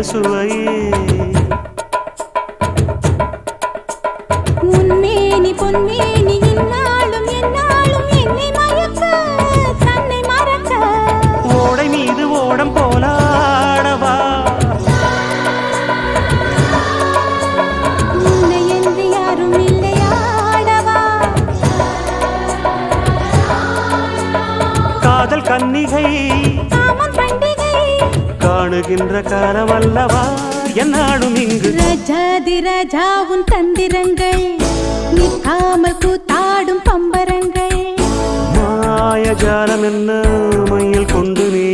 சுவையே உன்மேனி பொன்மேனி இந்நாளும் எந்நாளும் என்னை மயக்க தன்னை மறக்க ஓடை மீது ஓடம் போலாடவா உன்னை என்று யாரும் இல்லையாடவா காதல் கன்னிகை காமம் பண்டிகை காணுகின்ற காலமல்லவா என்னாலும் இங்கு ரஜாதி ராஜாவும் தந்திரங்கள் நிற்காமல் கூத்தாடும் பம்பரங்கள் மாயஜாலம் என்ன மையில் கொண்டு நீ